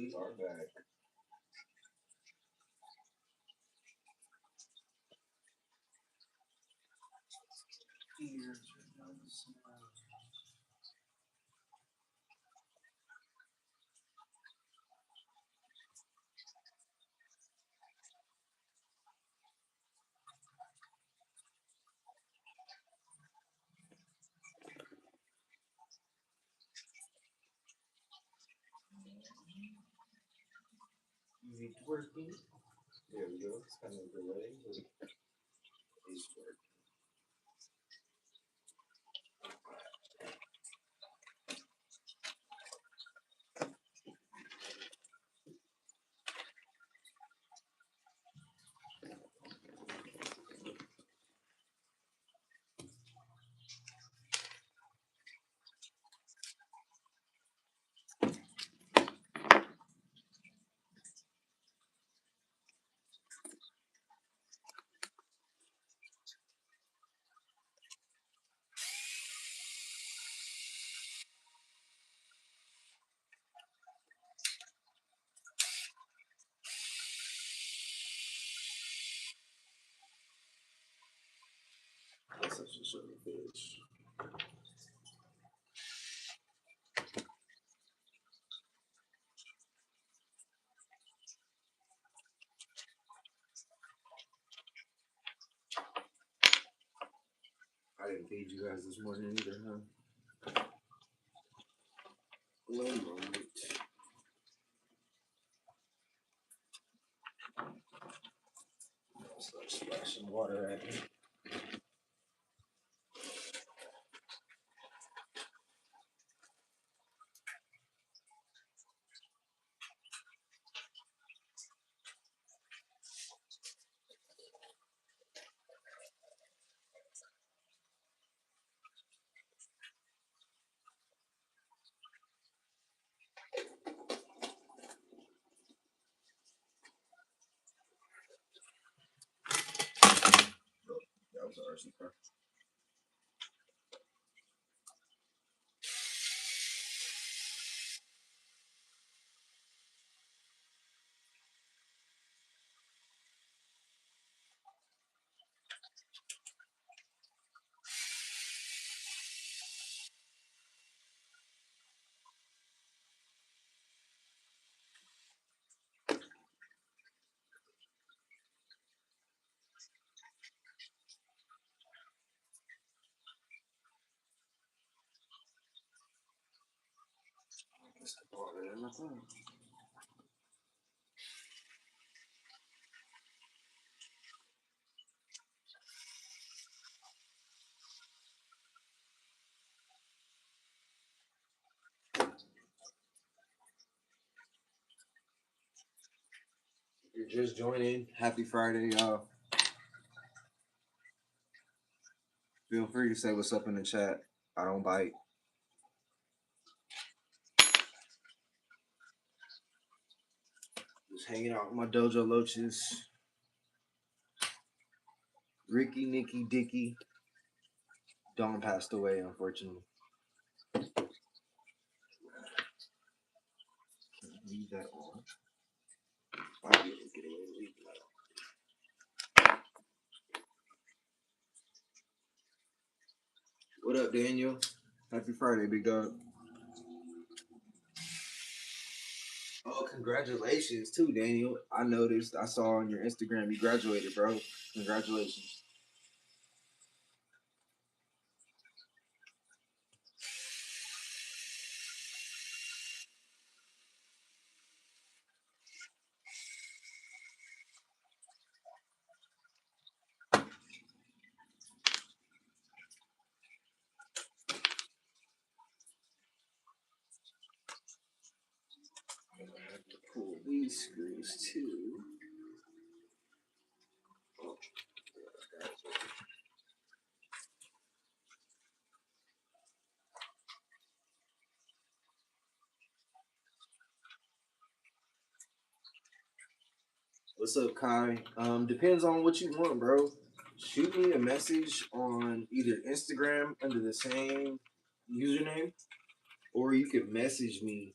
We are back. Easy twerking. There we go. It's kind of delay, but it's working. That's such a short fish. I didn't feed you guys this morning either, huh? One moment. I'll start splashing water at me. That was an RC car. Let's put water in my phone. If you're just joining, happy Friday, y'all. Feel free to say what's up in the chat. I don't bite. Just hanging out with my Dojo Loaches. Ricky, Nicky, Dicky. Dawn passed away, unfortunately. Leave that on. Might be able to get away with leaving that on. What up, Daniel? Happy Friday, big dog. Oh, congratulations too, Daniel. I noticed, I saw on your Instagram you graduated, bro. Congratulations. I'm gonna have to pull these screws too. Oh, yeah, what's up, Kai? Depends on what you want, bro. Shoot me a message on either Instagram under the same username, or you can message me,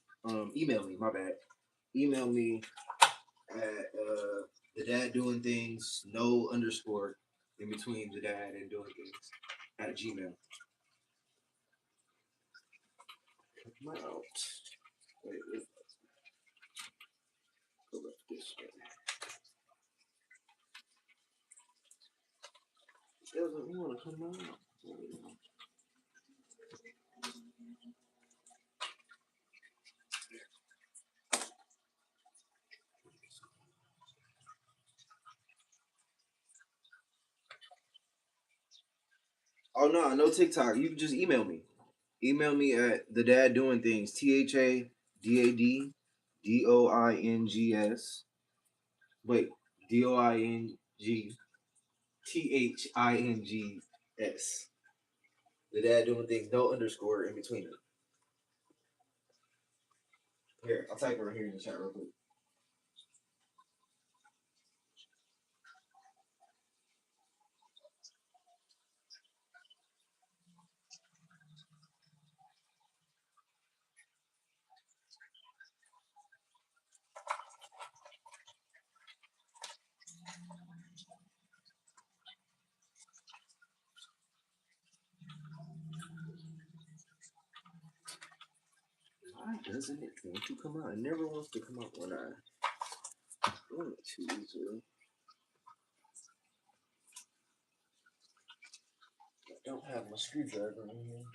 email me, my bad. email me at the dad doing things, no underscore in between the dad and doing things at Gmail. Come out. Wait. Go up this way. It doesn't want to come out. Oh no TikTok. You can just email me. Email me at the dad doing things. THADDOINGS. Wait, DOINGTHINGS. The dad doing things. No underscore in between them. Here, I'll type it right here in the chat real quick. Why doesn't it want to come out? It never wants to come out when I want it to. I don't have my screwdriver in here.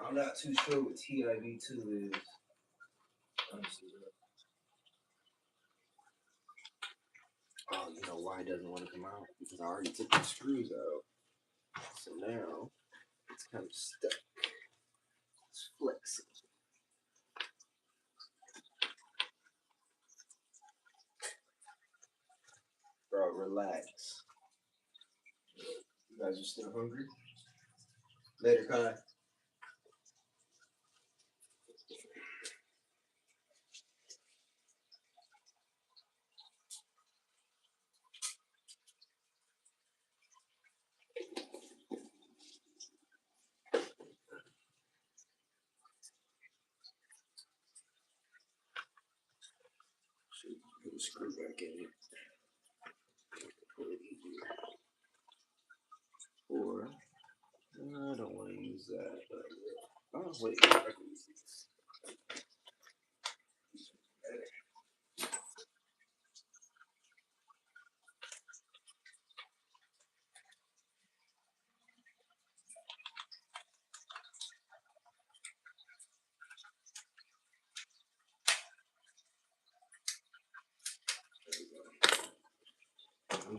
I'm not too sure what TIV2 is. Honestly. Oh, you know why it doesn't want to come out? Because I already took the screws out. So now it's kind of stuck. It's flexing. Bro, relax. You guys are still hungry? Later, Kai. Put a screw back in it. Put it easier. Or I don't want to use that. Oh wait, I can use these.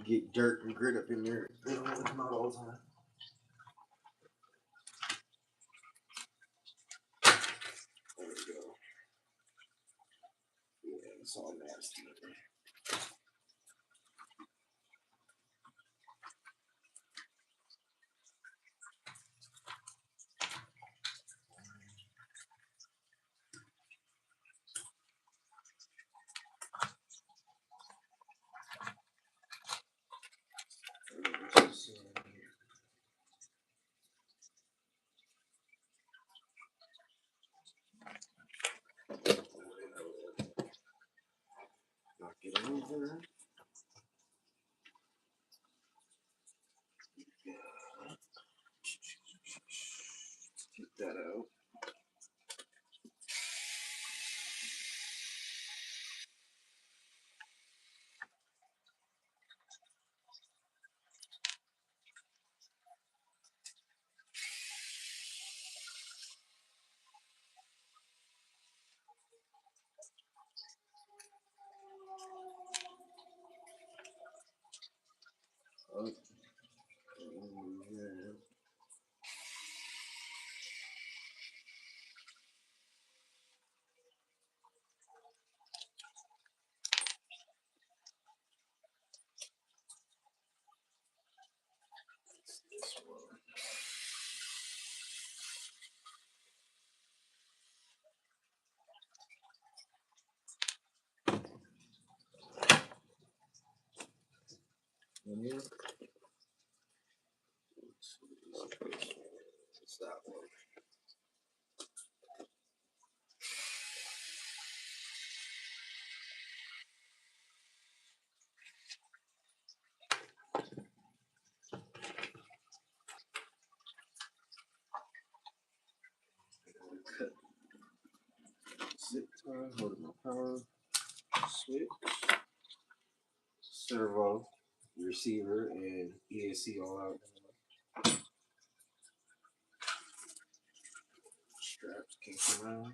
Get dirt and grit up in there. They don't want to come out all the time. There we go. Yeah, it's all nasty. Knock it over. Take that out. Okay. This one. And here. It's that one. Holding my power switch, servo, receiver, and ESC all out. Straps can come out.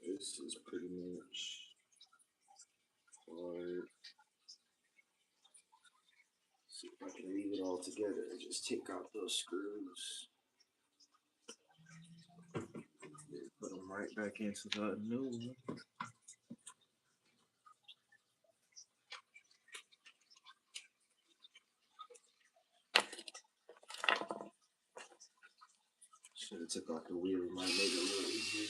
This is pretty much hard. See if I can leave it all together and just take out those screws. Put them right back into the new one. Should have took off the wheel, might make it a little easier.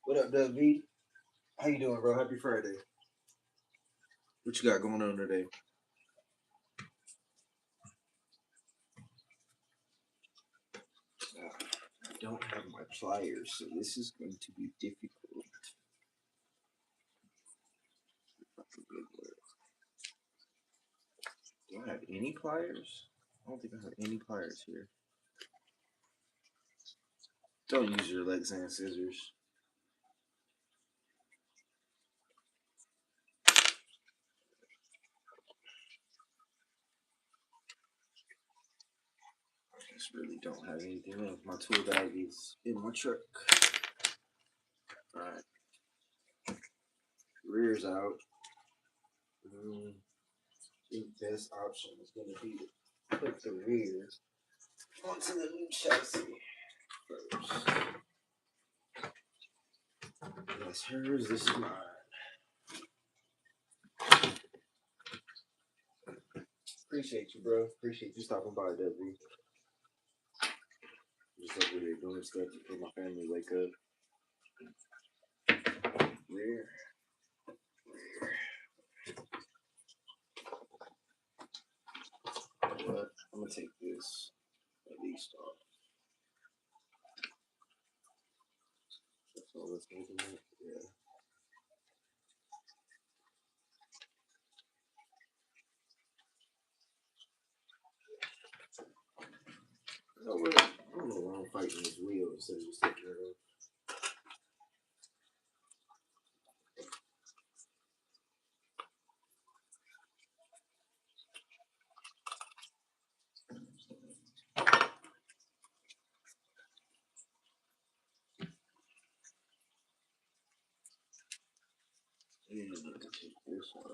What up, W? How you doing, bro? Happy Friday. What you got going on today? I don't have my pliers, so this is going to be difficult. Do I have any pliers? I don't think I have any pliers here. Don't use your Lexan scissors. I just really don't have anything else. My tool bag is in my truck. Alright. Rear's out. I think best option is going to be to put the rear onto the new chassis first. That's hers, this is mine. Appreciate you, bro. Appreciate you stopping by, W. Just over here doing stuff to make my family wake up. Rear. But I'm gonna take this at least off. That's all that's making it. Yeah. I don't know why I'm fighting this wheel instead of just taking it off. And I need to take this off.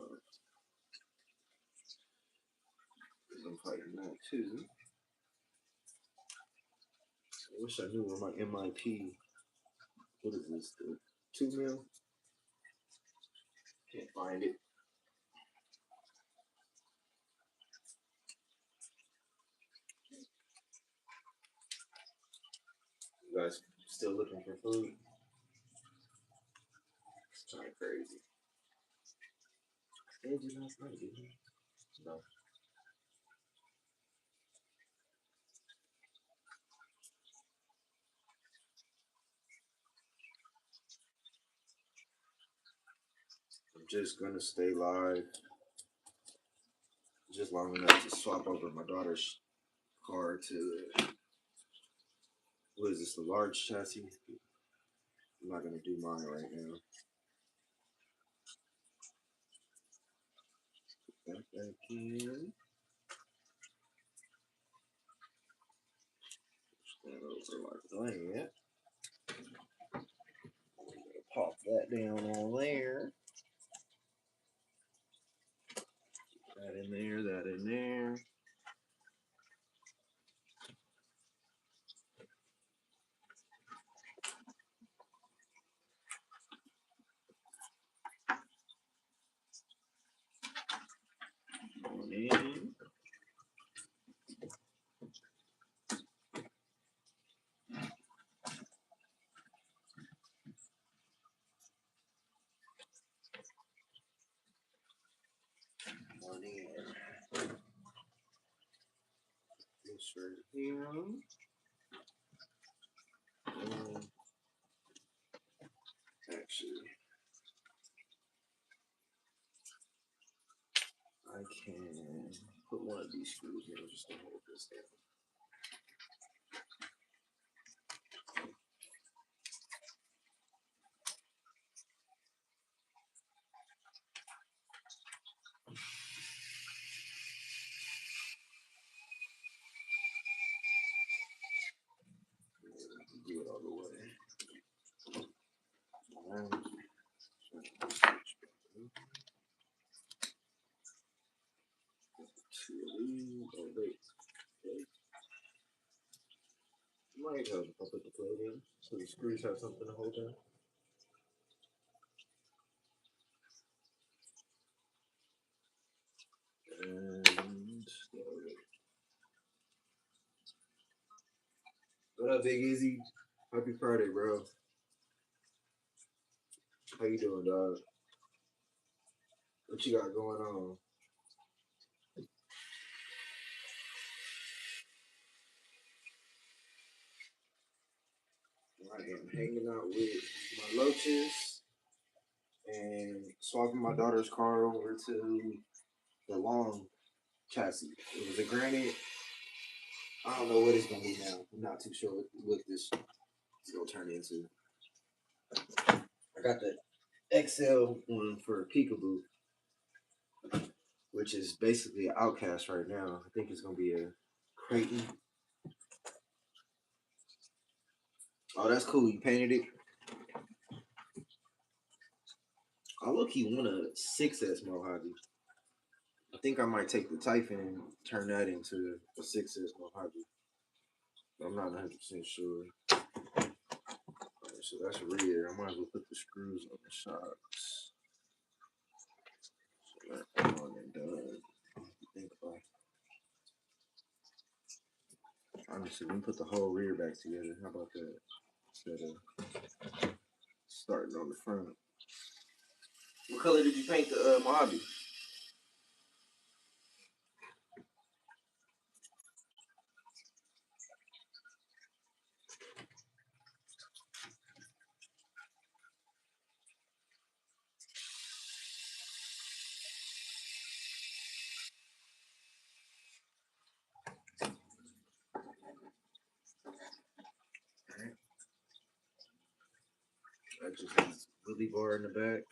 Because I'm fighting that too. I wish I knew where my MIP. What is this? The 2 mil? Can't find it. You guys still looking for food? It's kind of crazy. Did you last night, didn't you? No. I'm just gonna stay live just long enough to swap over my daughter's car to what is this, the large chassis? I'm not gonna do mine right now. Put that back in. Push that over like that. Pop that down on there. That in there, that in there. Going in. this for him. Actually, I can put one of these screws in just to hold this down. Do it all the way. Two of these. Oh, wait. Okay. Might help if I put the plate in so the screws have something to hold down. And what up, Big Easy? Happy Friday, bro. How you doing, dog? What you got going on? I am hanging out with my Loaches and swapping my daughter's car over to the long chassis. It was a Granite. I don't know what it's gonna be now. I'm not too sure what this is gonna turn into. I got the XL one for Peekaboo, which is basically an outcast right now. I think it's gonna be a Creighton. Oh, that's cool. You painted it. I look-key want a 6S Mojave. I think I might take the Typhon and turn that into a 6S Mojave. I'm not 100% sure. Right, so that's rear. I might as well put the screws on the shocks. So that's on and done. Think about it. Honestly, we can put the whole rear back together. How about that? Instead of starting on the front. What color did you paint the Mojave? I just has Willy bar in the back,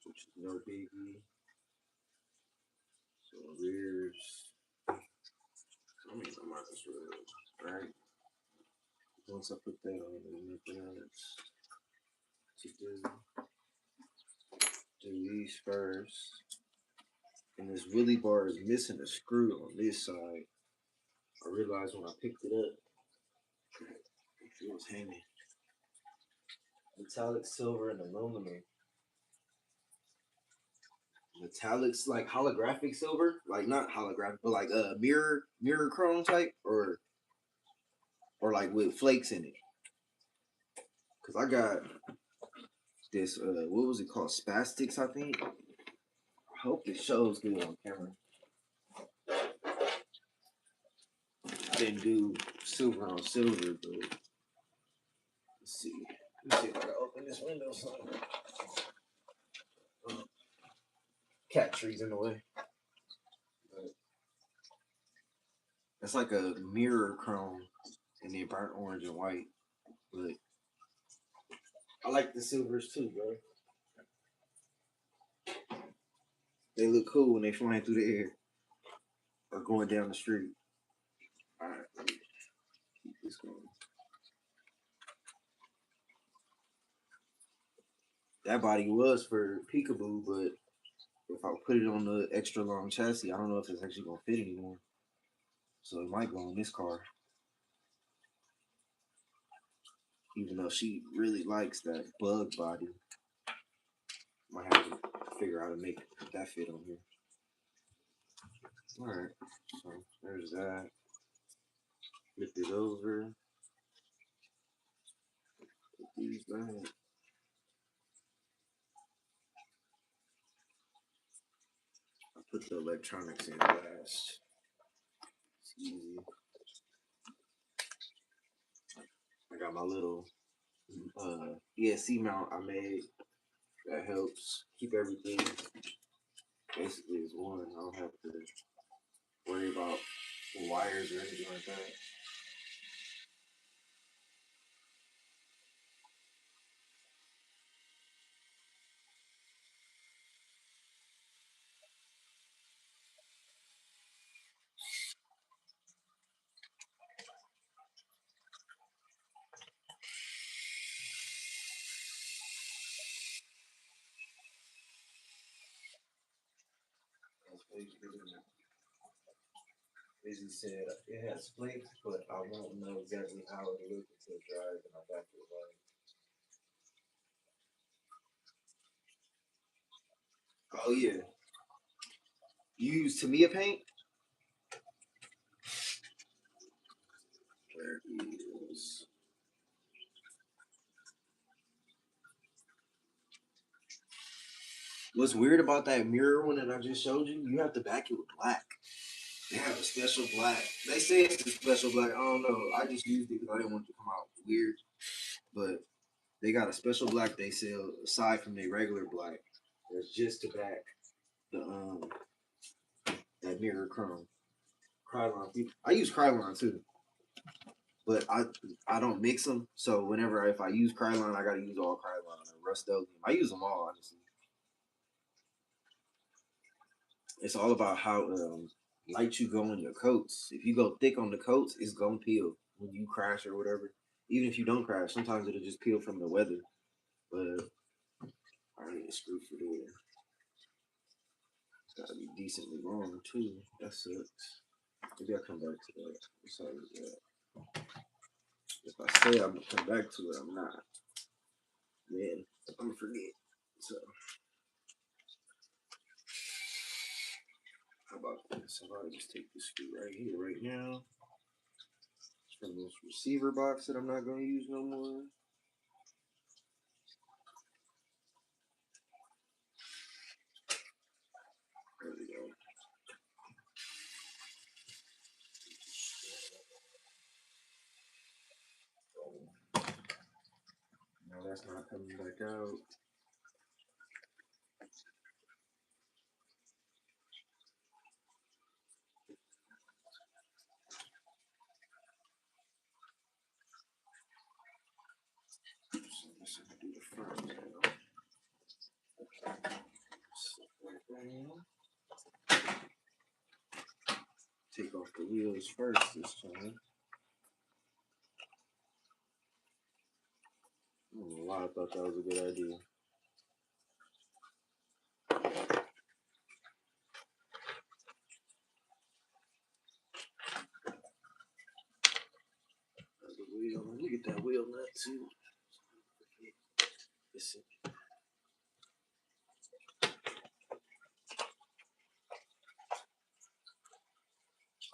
which is no biggie. So rears. I mean, I might as well, right? Once I put that on, anything else to do these first. And this Willy bar is missing a screw on this side. I realized when I picked it up, it was hanging. Metallic silver and aluminum. Metallics like holographic silver, like not holographic, but like mirror chrome type, or like with flakes in it. Cause I got this what was it called, spastics, I think. I hope it shows good on camera. I didn't do silver on silver, but let's see. Let's see if I can open this window. Cat trees in the way. It's like a mirror chrome, and then burnt orange and white. But I like the silvers too, bro. They look cool when they flying through the air or going down the street. All right, let me keep this going. That body was for Peekaboo, but if I put it on the extra long chassis, I don't know if it's actually gonna fit anymore. So it might go on this car, even though she really likes that bug body. Might have to figure out how to make that fit on here. All right, so there's that. Lift it over. Put these back. I put the electronics in last. easy. I got my little ESC mount I made that helps keep everything basically as one. I don't have to worry about wires or anything like that. Busy said it has flakes, but I won't know exactly how it looks until it dries and I'm back to the line. Oh yeah. You use Tamiya paint? There it is. What's weird about that mirror one that I just showed you, you have to back it with black. They have a special black. They say it's a special black. I don't know. I just used it because I didn't want it to come out weird. But they got a special black they sell aside from their regular black. That's just to back the that mirror chrome. Krylon. I use Krylon too, but I don't mix them. So whenever if I use Krylon, I gotta use all Krylon or Rust-Oleum. I use them all honestly. It's all about how light you go on your coats. If you go thick on the coats, it's gonna peel when you crash or whatever. Even if you don't crash, sometimes it'll just peel from the weather. But I need a screw for there. It's gotta be decently long too. That sucks. Maybe I'll come back to that. Sorry, if I say I'm gonna come back to it, I'm not. Man, I'm gonna forget. So how about this? I'll just take this screw right here, right now. It's from this receiver box that I'm not gonna use no more. There we go. No, that's not coming back out. So let's do the front now. Take off the wheels first this time. I don't know why I thought that was a good idea. Let me get that wheel nut too. Listen.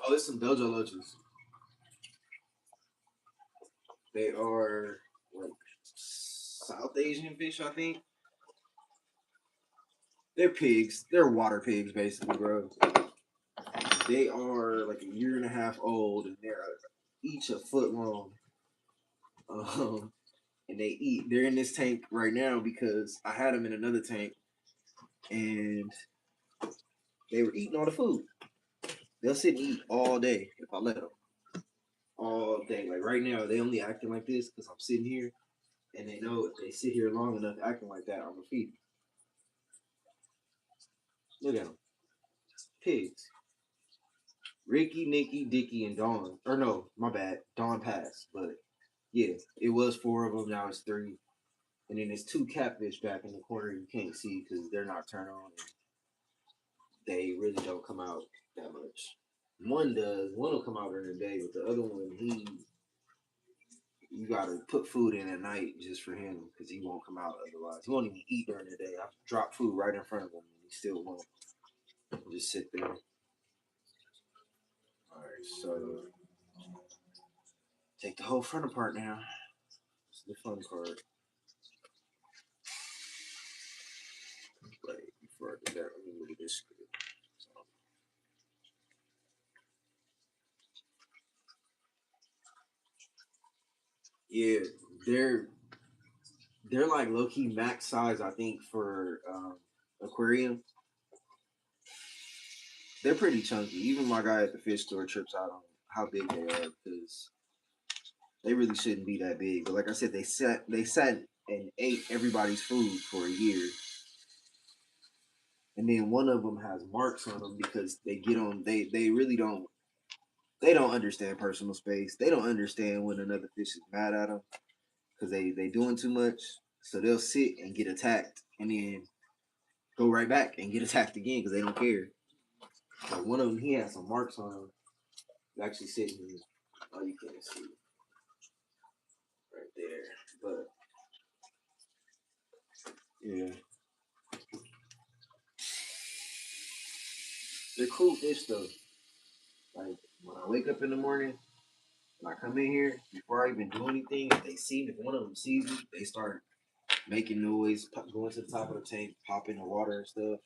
Oh, it's some Dojo Loaches. They are like South Asian fish, I think. They're pigs. They're water pigs, basically, bro. They are like a year and a half old, and they're each a foot long. And they eat. They're in this tank right now because I had them in another tank, and they were eating all the food. They'll sit and eat all day if I let them. All day. Like right now, they only acting like this because I'm sitting here, and they know if they sit here long enough acting like that, I'm gonna feed them. Look at them, pigs. Ricky, Nikki, Dicky, and Dawn. Or no, my bad. Dawn passed, but yeah, it was four of them. Now it's three, and then there's two catfish back in the corner you can't see because they're nocturnal. And they really don't come out that much. One does. One will come out during the day, but the other one, you gotta put food in at night just for him because he won't come out otherwise. He won't even eat during the day. I drop food right in front of him, and he still won't. He'll just sit there. All right, so take the whole front apart now. It's the fun part. Right before I do that, let me look at this screw. Yeah, they're they're like low key max size, I think, for aquarium. They're pretty chunky. Even my guy at the fish store trips out on how big they are because they really shouldn't be that big. But like I said, they sat and ate everybody's food for a year, and then one of them has marks on them because they get on. They really don't. They don't understand personal space. They don't understand when another fish is mad at them because they doing too much. So they'll sit and get attacked, and then go right back and get attacked again because they don't care. Like one of them, he has some marks on him. He's actually sitting here. Oh, you can't see right there. But yeah, they're cool fish though. Like when I wake up in the morning, when I come in here, before I even do anything, if one of them sees me, they start making noise, going to the top of the tank, popping the water and stuff.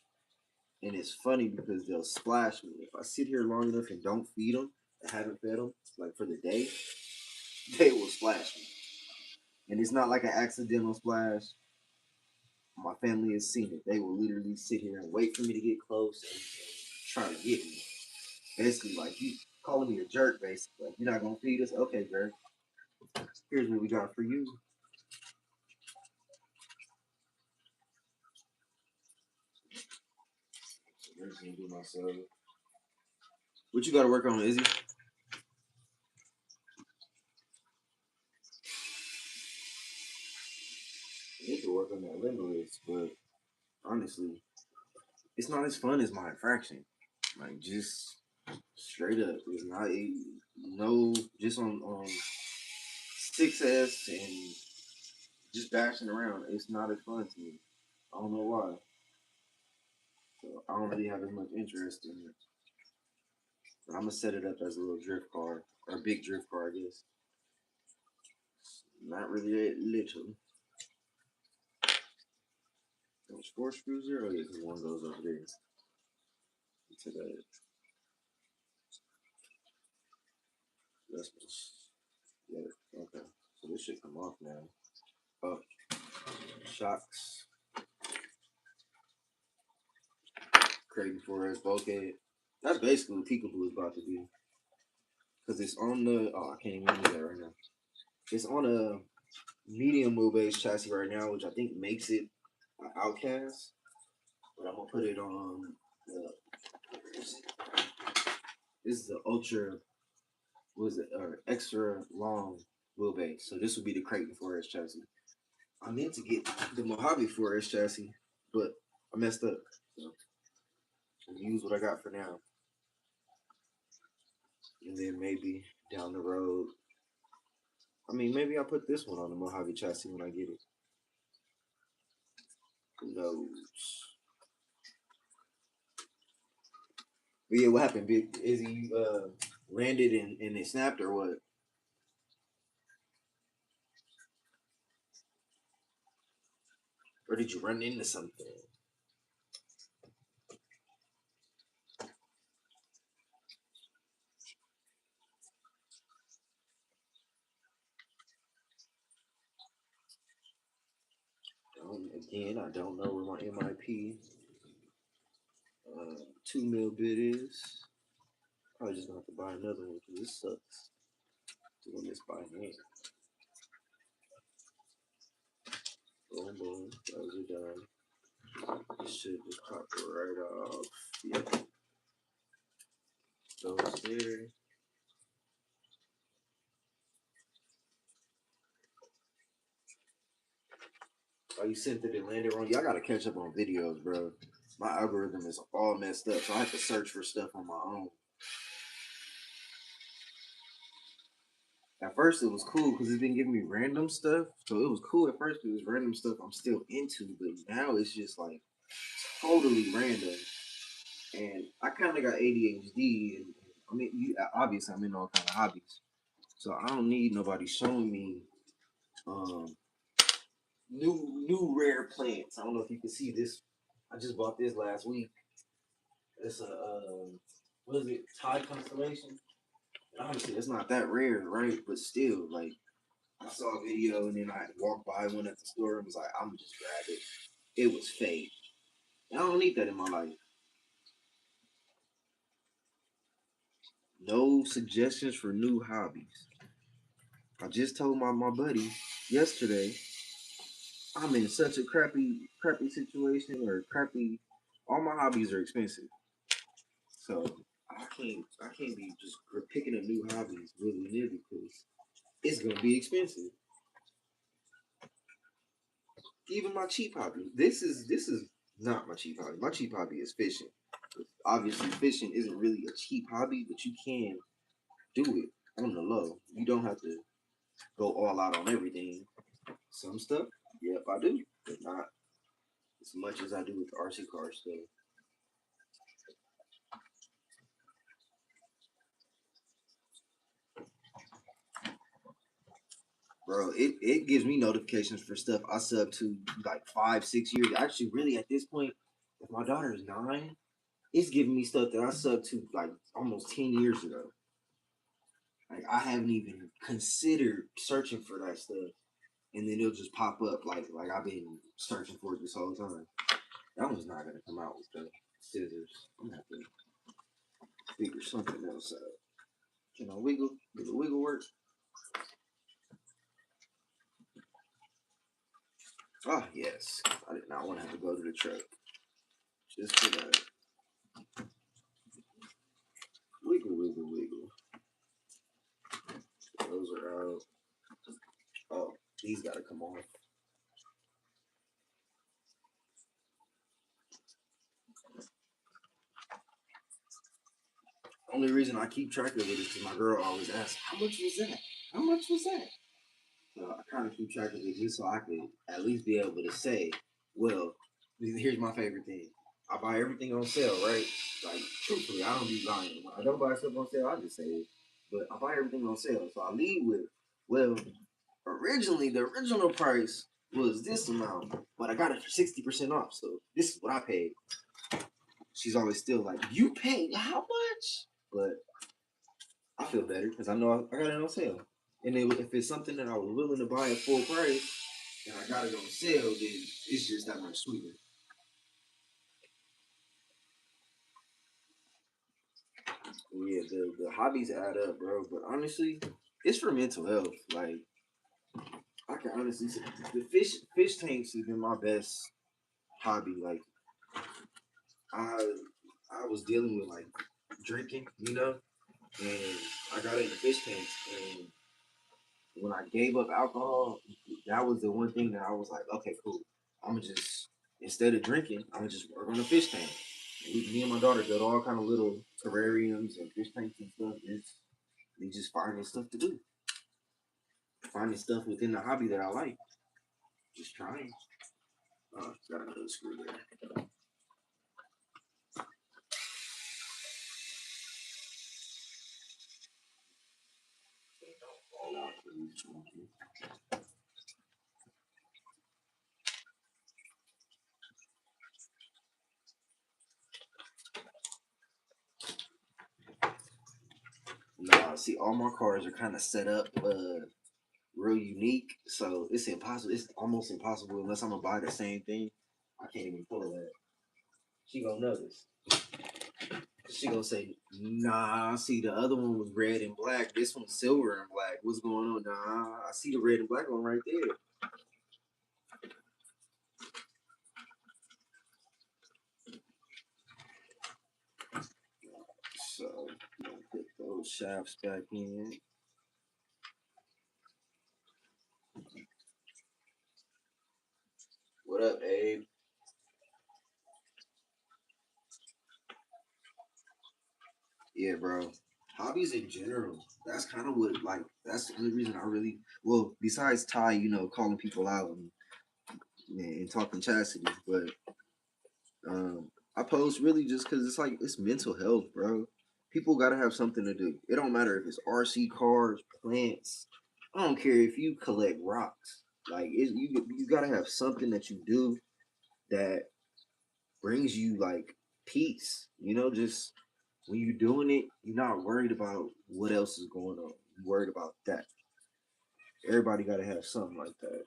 And it's funny because they'll splash me. If I sit here long enough and don't feed them, I haven't fed them, like for the day, they will splash me. And it's not like an accidental splash. My family has seen it. They will literally sit here and wait for me to get close and try to get me. Basically, like you calling me a jerk, basically. Like, you're not gonna feed us? Okay, jerk. Here's what we got for you. So I'm just gonna do myself. What you gotta work on, Izzy? I need to work on that limit, but honestly, it's not as fun as my infraction. Like just straight up, it's not no just on 6S and just bashing around. It's not as fun to me. I don't know why. So I don't really have as much interest in it. But I'm gonna set it up as a little drift car or a big drift car, I guess. Not really that little. There's four screws there. Oh yeah, because one goes over there. To that. That's yeah. Okay. So this should come off now. Oh, shocks. Crazy for us, bulkhead. That's basically what Peekaboo is about to be. Because it's on the. Oh, I can't even use that right now. It's on a medium wheelbase chassis right now, which I think makes it an outcast. But I'm gonna put it on. This is the ultra. Was it or extra long wheelbase? So this would be the Creighton 4S chassis. I meant to get the Mojave 4S chassis, but I messed up. So I'm gonna use what I got for now, and then maybe down the road. I mean, maybe I'll put this one on the Mojave chassis when I get it. Who knows? But yeah, what happened? Is he landed and it snapped or what? Or did you run into something? Again, I don't know where my MIP 2 mil bit is. Probably just gonna have to buy another one because this sucks. Doing this by hand. Boom, boom. Those are done. This should just pop right off. Yep. Those there. Oh, you sent it and landed wrong. Y'all gotta catch up on videos, bro. My algorithm is all messed up, so I have to search for stuff on my own. At first, it was cool because it's been giving me random stuff. So it was cool at first because it's random stuff I'm still into, but now it's just like totally random. And I kind of got ADHD, and I mean, obviously, I'm in all kind of hobbies, so I don't need nobody showing me um, new rare plants. I don't know if you can see this. I just bought this last week. It's a what is it? Thai constellation. Obviously, it's not that rare, right? But still, like I saw a video and then I walked by one at the store and was like, I'm just grab it. It was fake. And I don't need that in my life. No suggestions for new hobbies. I just told my buddy yesterday I'm in such a crappy situation or crappy. All my hobbies are expensive, so I can't be just picking up new hobbies willy nilly because it's gonna be expensive. Even my cheap hobby. This is not my cheap hobby. My cheap hobby is fishing. Obviously, fishing isn't really a cheap hobby, but you can do it on the low. You don't have to go all out on everything. Some stuff, yep, I do, but not as much as I do with the RC car stuff. Bro, it gives me notifications for stuff I sub to like 5, 6 years. Actually, really at this point, if my daughter is 9, it's giving me stuff that I subbed to like almost 10 years ago. Like I haven't even considered searching for that stuff, and then it'll just pop up like I've been searching for it this whole time. That one's not gonna come out with the scissors. I'm gonna have to figure something else out. Can I wiggle? Does the wiggle work? Ah, yes. I did not want to have to go to the truck just for that. Wiggle, wiggle, wiggle. Those are out. Oh, these gotta come off. Only reason I keep track of it is because my girl always asks, "How much was that? How much was that?" So I kind of keep track of it just so I could at least be able to say, "Well, here's my favorite thing. I buy everything on sale, right? Like truthfully, I don't be lying. When I don't buy stuff on sale, I just say it. But I buy everything on sale, so I lead with, well, originally the original price was this amount, but I got it for 60% off. So this is what I paid." She's always still like, "You paid how much?" But I feel better because I know I got it on sale. And if it's something that I was willing to buy at full price and I got it on sale, then it's just that much sweeter. Yeah, the hobbies add up, bro. But honestly, it's for mental health. Like I can honestly say, the fish tanks has been my best hobby. Like I I was dealing with like drinking, and I got into fish tanks. And when I gave up alcohol, that was the one thing that I was like, okay, cool. I'm gonna just instead of drinking, I'm gonna just work on the fish tank. Me and my daughter built all kind of little terrariums and fish tanks and stuff. We just finding stuff to do, finding stuff within the hobby that I like. Just trying. Got another screw there. Nah, see, all my cars are kind of set up real unique, so it's impossible. It's almost impossible unless I'm gonna buy the same thing. I can't even pull that. She gonna notice. She gonna say, "Nah, I see the other one was red and black. This one's silver and black. What's going on?" Nah, I see the red and black one right there. So, put those shafts back in. What up, Abe? Yeah, bro. Hobbies in general. That's kind of what, like, that's the only reason I really, well, besides Ty, calling people out and talking chastity, but I post really just because it's like it's mental health, bro. People gotta have something to do. It don't matter if it's RC cars, plants. I don't care if you collect rocks. Like you gotta have something that you do that brings you like peace. Just when you're doing it, you're not worried about what else is going on. You're worried about that. Everybody got to have something like that.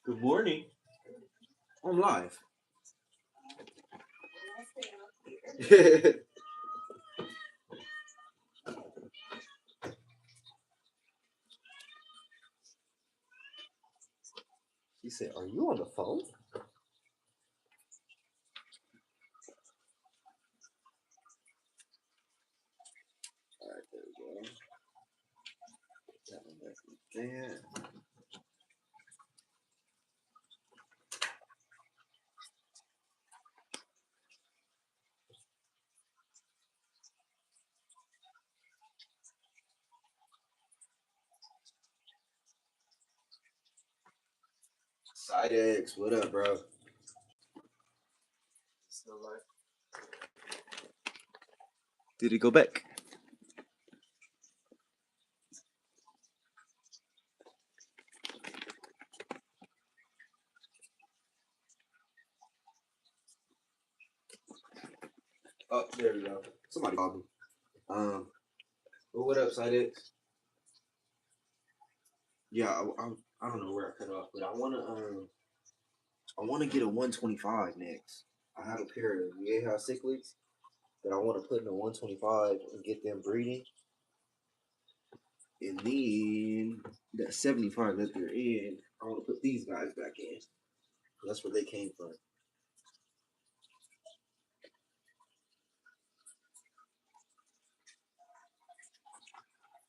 Good morning. I'm live. She said, "Are you on the phone?" All right, there we go. That one back there. Side X, what up, bro? Still live. Did it go back? Oh, there we go. Somebody called me. But what up, Side X? Yeah, I don't know where I cut off, but I wanna get a 125 next. I have a pair of Vieja cichlids that I want to put in a 125 and get them breeding, and then that 75 that they're in, I want to put these guys back in. That's where they came from.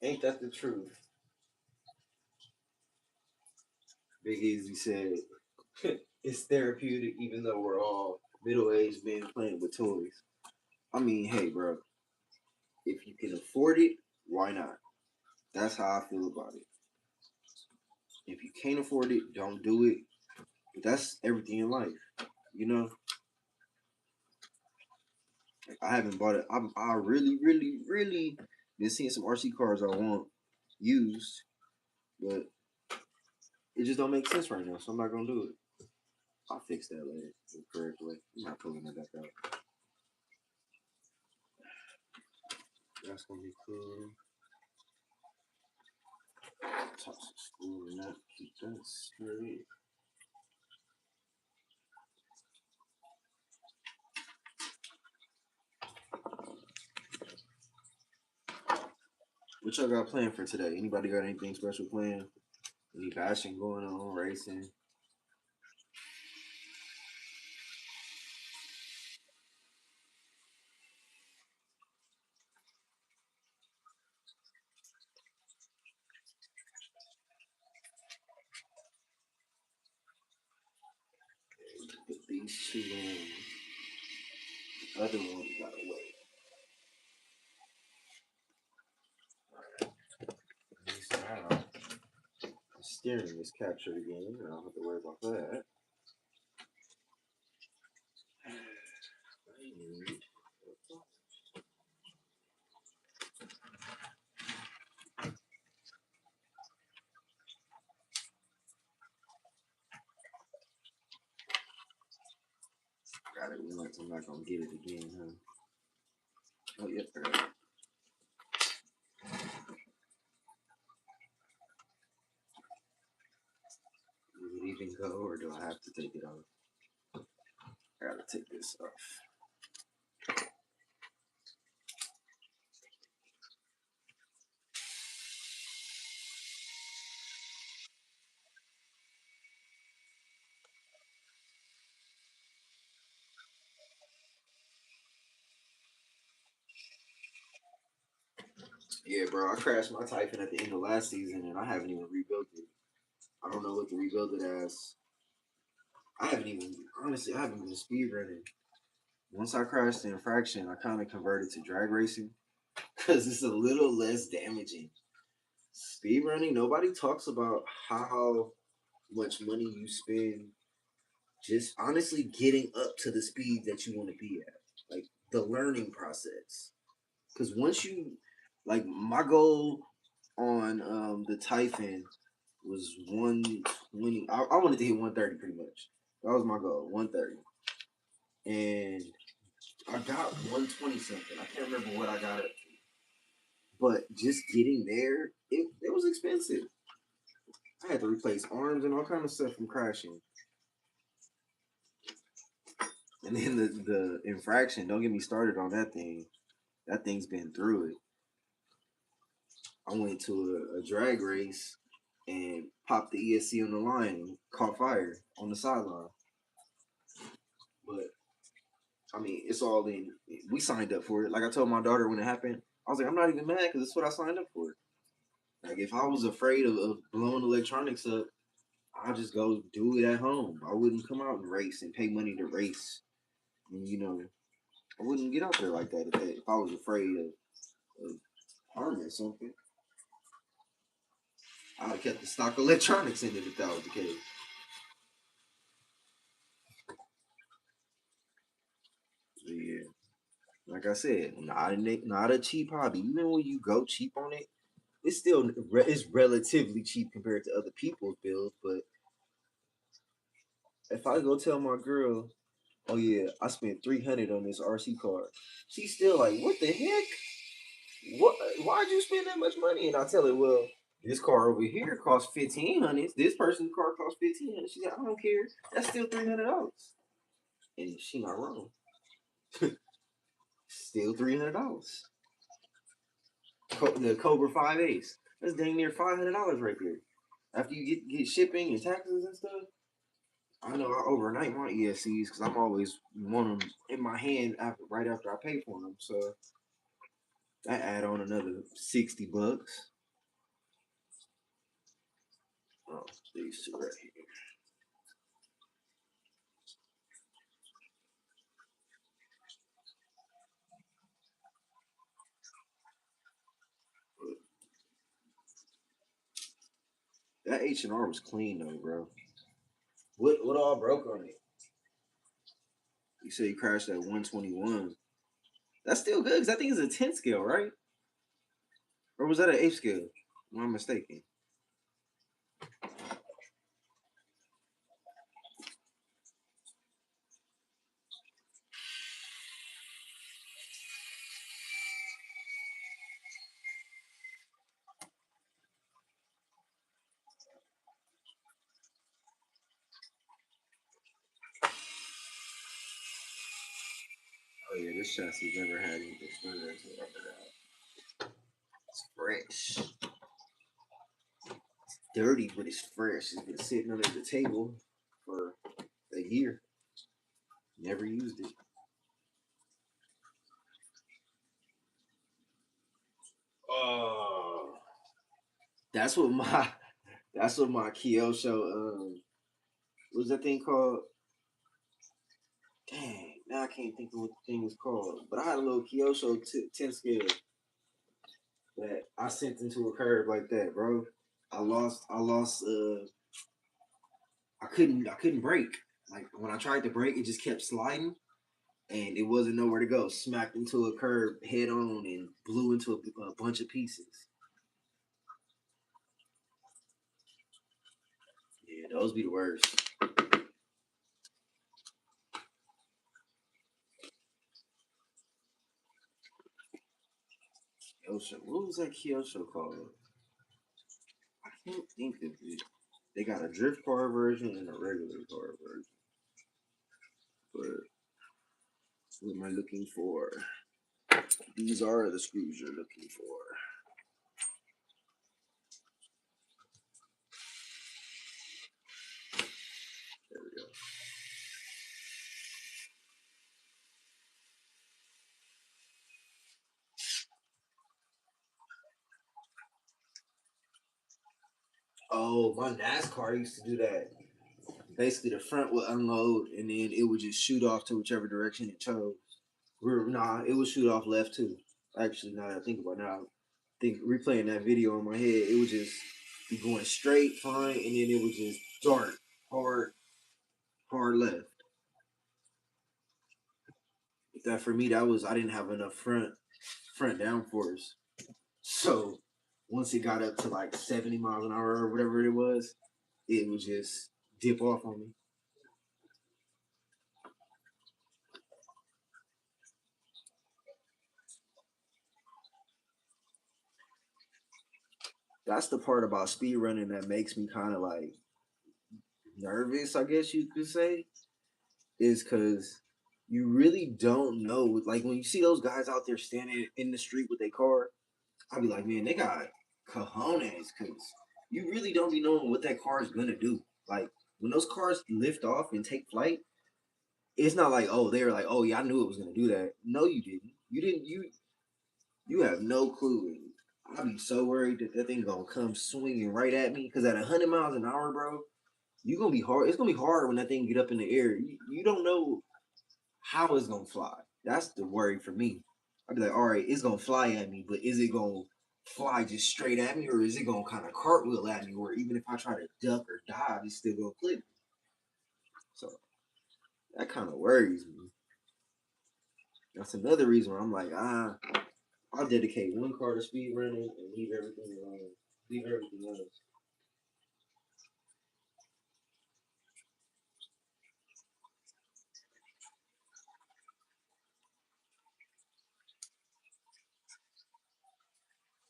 Ain't that the truth? Big Easy said it's therapeutic, even though we're all middle-aged men playing with toys. I mean, hey, bro, if you can afford it, why not? That's how I feel about it. If you can't afford it, don't do it. But that's everything in life, you know. I haven't bought it. I really, really, really been seeing some RC cars I want used, but it just don't make sense right now. So I'm not gonna do it. I'll fix that later the correct way. I'm not pulling it back out. That's gonna be cool. Toss the screw and not keep that straight. What y'all got planned for today? Anybody got anything special planned? Any bashing going on, racing? Put these two in. The other one got away. Now the steering is captured again. I don't have to worry about that. Got it once. I'm not gonna get it again, huh? Oh, yep, I got it. Does it even go, or do I have to take it off? I gotta take this off. Yeah, bro, I crashed my Typhon at the end of last season, and I haven't even rebuilt it. I don't know what to rebuild it as. I haven't even, honestly, I haven't been speed running. Once I crashed the infraction, I kind of converted to drag racing because it's a little less damaging. Speed running, nobody talks about how much money you spend just honestly getting up to the speed that you want to be at. Like the learning process. Because once you, like, my goal on the Typhon was 120. I wanted to hit 130 pretty much. That was my goal, 130. And I got 120 something. I can't remember what I got it, but just getting there, it was expensive. I had to replace arms and all kind of stuff from crashing. And then the infraction, don't get me started on that thing. That thing's been through it. I went to a drag race and popped the ESC on the line and caught fire on the sideline. But I mean, it's all in. We signed up for it. Like I told my daughter when it happened, I was like, I'm not even mad because it's what I signed up for. Like if I was afraid of blowing electronics up, I'll just go do it at home. I wouldn't come out and race and pay money to race. And I wouldn't get out there like that if I was afraid of harming something. I'd have kept the stock electronics in it if that was the case. But yeah, like I said, not a cheap hobby. Even when you go cheap on it, it's relatively cheap compared to other people's bills. But if I go tell my girl, oh yeah, I spent 300 on this RC car, she's still like, what the heck? What? Why'd you spend that much money? And I tell her, well, this car over here costs 1,500. This person's car costs 1,500. She's like, I don't care. That's still $300. And she not wrong. Still $300. The Cobra 5 Ace. That's dang near $500 right there. After you get shipping and taxes and stuff. I know I overnight my ESCs because I'm always want them in my hand right after I pay for them. So I add on another $60. Oh, these two right here. That H&R was clean though, bro. What all broke on it? You said you crashed at 121. That's still good because I think it's a 10 scale, right? Or was that an 8 scale? Am I mistaken? Oh yeah, this chassis never had anything smoother until after that. It's fresh. Dirty, but it's fresh. It's been sitting under the table for a year. Never used it. Oh, that's what my Kyosho what's that thing called? Dang, now I can't think of what the thing was called. But I had a little Kyosho 10 scale that I sent into a curve like that, bro. I lost I couldn't brake. Like when I tried to brake, it just kept sliding and it wasn't nowhere to go. Smacked into a curb head on and blew into a bunch of pieces. Yeah, those be the worst. Kyosho. What was that Kyosho called? I can't think of it. They got a drift car version and a regular car version. But what am I looking for? These are the screws you're looking for. There we go. Oh, my NASCAR used to do that. Basically, the front would unload and then it would just shoot off to whichever direction it chose. Nah, it would shoot off left too. Actually, now that I think about it now, think replaying that video in my head, it would just be going straight, fine, and then it would just dart hard, hard left. But that for me, that was I didn't have enough front downforce. So once it got up to like 70 miles an hour or whatever it was, it would just dip off on me. that's the part about speed running that makes me kind of like nervous, I guess you could say, is because you really don't know. Like when you see those guys out there standing in the street with their car, I'll be like, man, they got cojones, because you really don't be knowing what that car is gonna do. Like when those cars lift off and take flight, it's not like, oh, they're like, oh yeah, I knew it was gonna do that. No, you didn't. You didn't. You have no clue. I'd be so worried that that thing gonna come swinging right at me. Because at 100 miles an hour, bro, you gonna be hard. It's gonna be hard when that thing get up in the air. You don't know how it's gonna fly. That's the worry for me. I'd be like, all right, it's gonna fly at me, but is it gonna fly just straight at me, or is it gonna kind of cartwheel at me, or even if I try to duck or dive, it's still gonna clip me? So that kind of worries me. That's another reason where I'm like, I'll dedicate one car to speed running and leave everything alone. Leave everything else.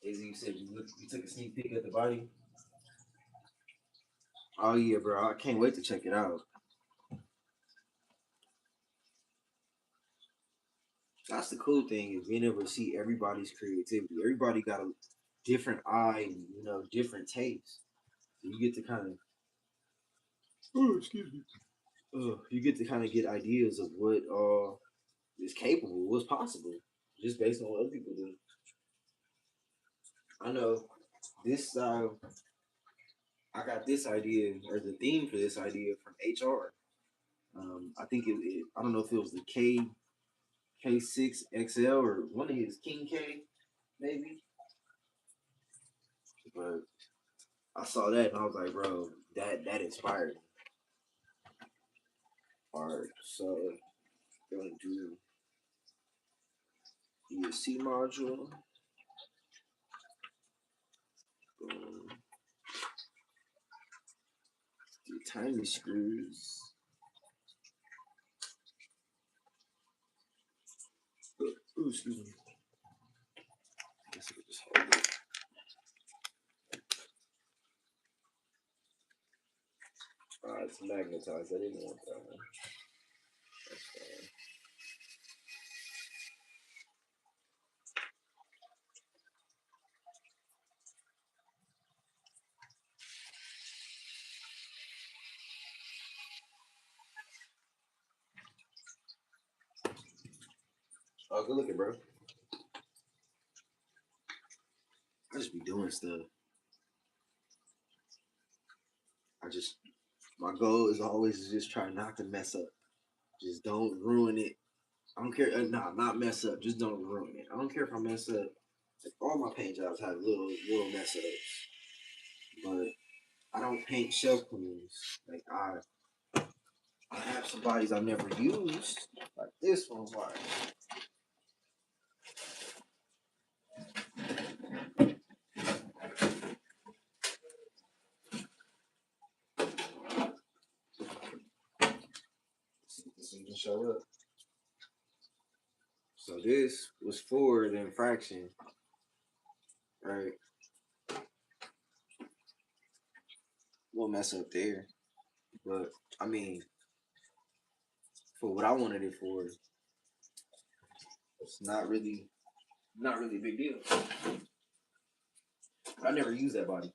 As you said, you took a sneak peek at the body. Oh yeah, bro! I can't wait to check it out. That's the cool thing is being able to see everybody's creativity. Everybody got a different eye, and, different taste. So you get to kind of, oh, excuse me. You get to kind of get ideas of what is capable, what's possible, just based on what other people do. I know this style. I got this idea or the theme for this idea from HR. I think I don't know if it was the K6 XL or one of his King K maybe, but I saw that and I was like, bro, that inspired me. All right, so going to do ESC module, the tiny screws. Ooh, excuse me. I guess I could just hold it. It's magnetized. I didn't want that one. That's fine. Oh, good looking, bro. I just be doing stuff. I just my goal is always to just try not to mess up. Just don't ruin it. I don't care. Nah, not mess up. Just don't ruin it. I don't care if I mess up. Like, all my paint jobs have little mess ups, but I don't paint shelf cleaners. Like I have some bodies I've never used, like this one. Why? See if this one can show up. So this was for the infraction, right? We'll mess up there, but I mean, for what I wanted it for, it's not really a big deal. I never used that body.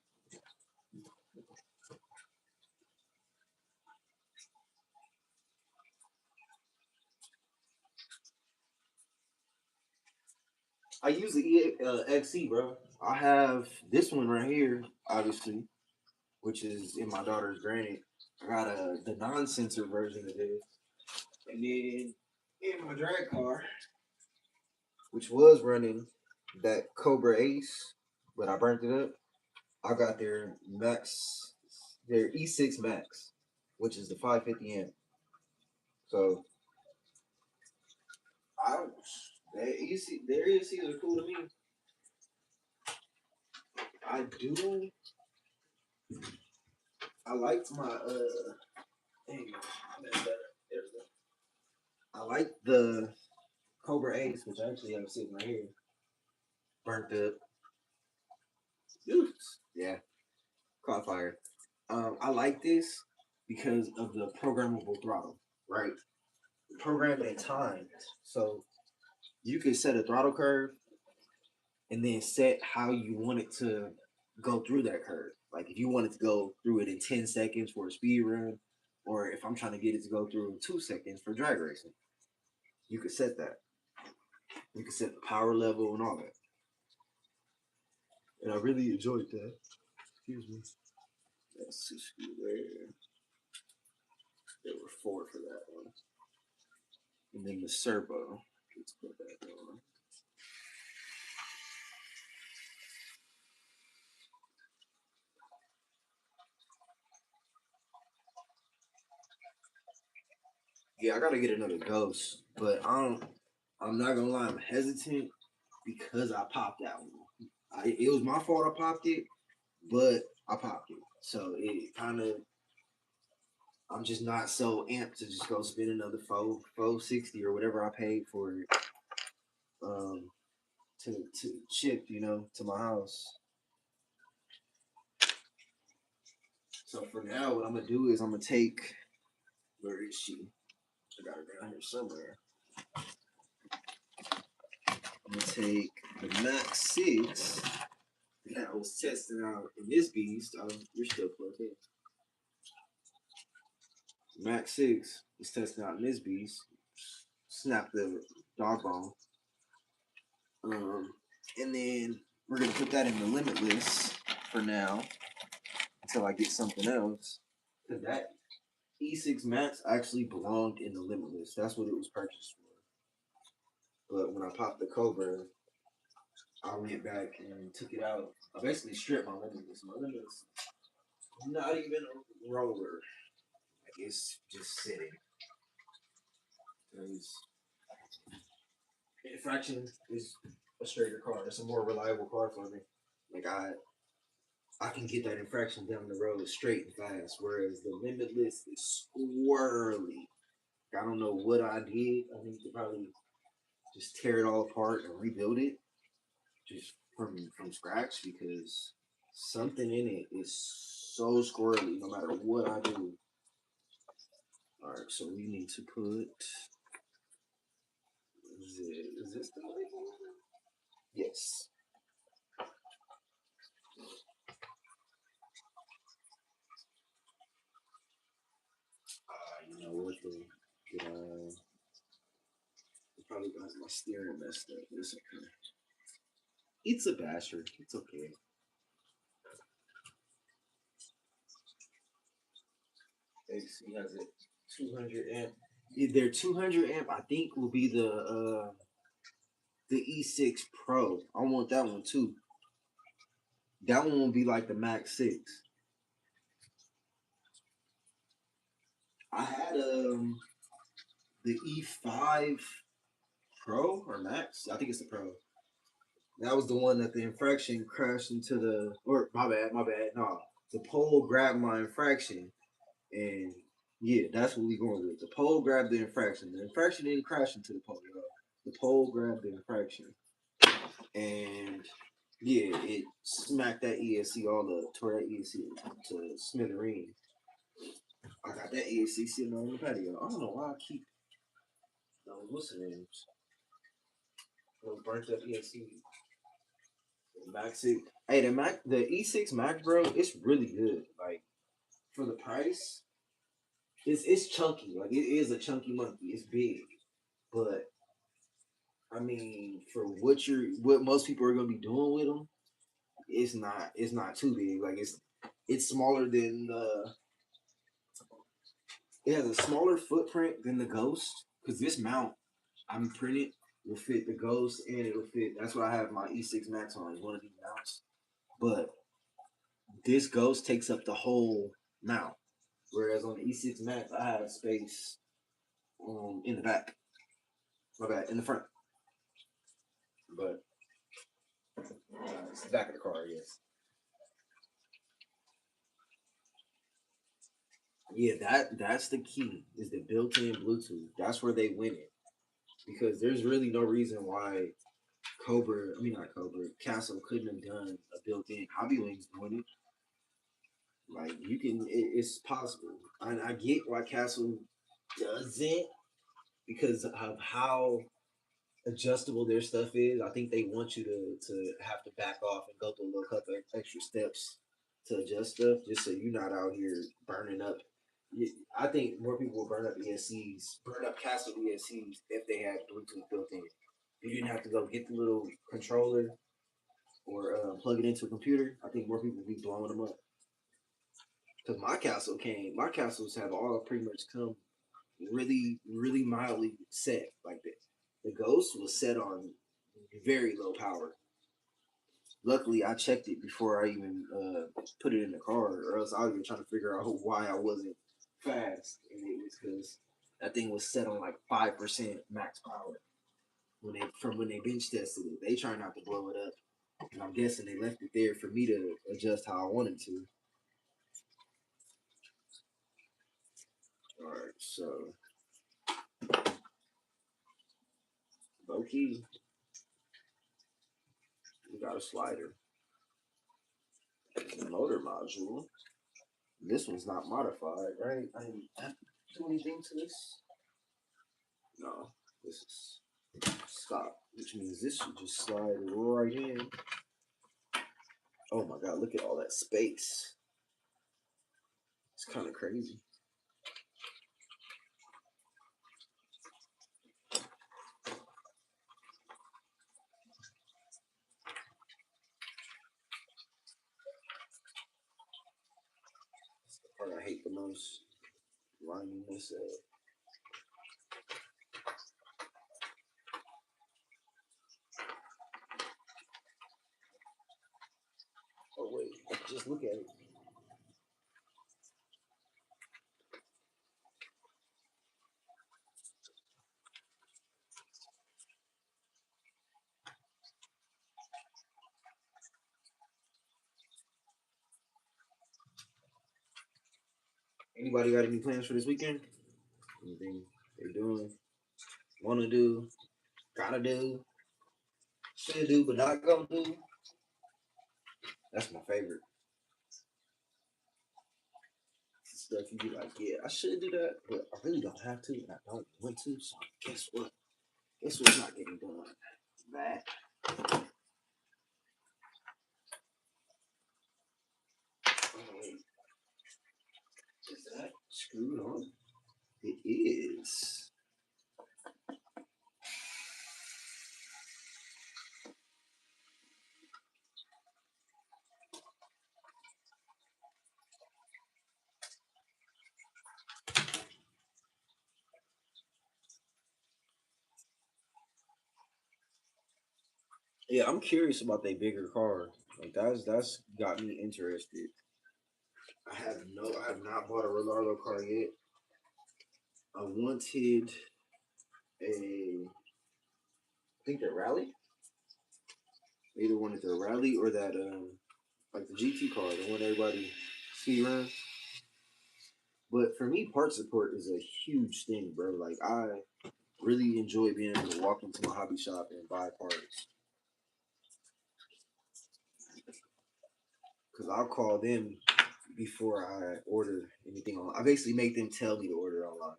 I use the XC, bro. I have this one right here, obviously, which is in my daughter's granite. I got the non-sensor version of this, and then in my drag car, which was running that Cobra Ace, but I burnt it up. I got their E6 Max, which is the 550 amp. So I, their ECs are cool to me. I do. I liked my dang, I messed that up. There's the. I like the Cobra Ace, which I actually have sitting right here, burnt up. Yeah, caught fire. I like this because of the programmable throttle, right? Program it at times. So you can set a throttle curve and then set how you want it to go through that curve. Like if you want it to go through it in 10 seconds for a speed run, or if I'm trying to get it to go through in 2 seconds for drag racing, you could set that. You can set the power level and all that. And I really enjoyed that. Excuse me. That's two screw there. There were four for that one. And then the servo. Let's put that on. Yeah, I gotta get another ghost, but I'm not gonna lie, I'm hesitant because I popped that one. It was my fault I popped it, but I popped it. So it kind of, I'm just not so amped to just go spend another 460 or whatever I paid for it to ship, to my house. So for now, what I'm gonna do is I'm gonna take, where is she? I got her down here somewhere. I'm gonna take the Max 6 that I was testing out in this beast. You're still plugged in. Max 6 was testing out in this beast. Snap the dog bone. And then we're gonna put that in the limitless for now until I get something else. Cause that E6 Max actually belonged in the limitless. That's what it was purchased for. But when I popped the Cobra, I went back and took it out. I basically stripped my limitless. My limitless, not even a roller. Like it's just sitting. Infraction is a straighter car. It's a more reliable car for me. Like I can get that infraction down the road straight and fast, whereas the limitless is squirrely. I don't know what I did. I need to probably just tear it all apart and rebuild it just from scratch because something in it is so squirrely no matter what I do. All right, so we need to put. Is this the right one? Yes. You know what? Did I probably got my steering messed up. It's okay. It's a bastard. It's okay. AC has it 200 amp. Their 200 amp, I think, will be the E6 Pro. I want that one too. That one will be like the Max 6. I had the E5 Pro or Max. I think it's the Pro. That was the one that the infraction crashed into the. Or my bad. No, the pole grabbed my infraction, and yeah, that's what we going with. The pole grabbed the infraction. The infraction didn't crash into the pole. The pole grabbed the infraction, and yeah, it smacked that ESC all up, tore that ESC to smithereens. I got that ESC sitting on the patio. I don't know why I keep those what's the names? Those burnt up ESC. Max 6. Hey, the E6 Max, bro, it's really good. Like for the price, it's chunky. Like it is a chunky monkey. It's big, but I mean, for what most people are gonna be doing with them, it's not too big. Like it's smaller than the. It has a smaller footprint than the Ghost because this mount I'm printed will fit the Ghost and it'll fit. That's what I have my E6 Max on. Is one of these mounts, but this Ghost takes up the whole mount. Whereas on the E6 Max, I have space in the back. My bad, in the front. But it's the back of the car, yes. Yeah, that's the key is the built-in Bluetooth. That's where they win it because there's really no reason why not Cobra, Castle couldn't have done a built-in Hobby Wings doing it. Like you can, it's possible. I get why Castle doesn't because of how adjustable their stuff is. I think they want you to have to back off and go through a little couple extra steps to adjust stuff, just so you're not out here burning up. I think more people will burn up ESCs, burn up Castle ESCs if they had Bluetooth built in. If you didn't have to go get the little controller or plug it into a computer, I think more people would be blowing them up. Because my castles have all pretty much come really, really mildly set like that. The Ghost was set on very low power. Luckily, I checked it before I even put it in the car, or else I was even trying to figure out why I wasn't fast. And it was because that thing was set on like 5% max power when they bench tested it. They try not to blow it up, and I'm guessing they left it there for me to adjust how I wanted to. All right, so low key, we got a slider, motor module. This one's not modified, right? I didn't have to do anything to this. No, this is stop, which means this should just slide right in. Oh my god, look at all that space. It's kind of crazy. That's the part I hate the most. Lining this up. Oh wait, just look at it. Anybody got any plans for this weekend? Anything they're doing, want to do, gotta do, should do, but not gonna do? That's my favorite stuff. You be like, yeah, I should do that, but I really don't have to, and I don't want to. So guess what? Guess what's not getting done? That. Oh, wait. Is that screwed on? It is. Yeah, I'm curious about their bigger car. Like that's got me interested. I have not bought a Ronaldo car yet. I wanted I think they're Rally. Either one is their Rally or that like the GT car, the one everybody see around. But for me, part support is a huge thing, bro. Like I really enjoy being able to walk into my hobby shop and buy parts because I'll call them before I order anything online. I basically make them tell me to order online.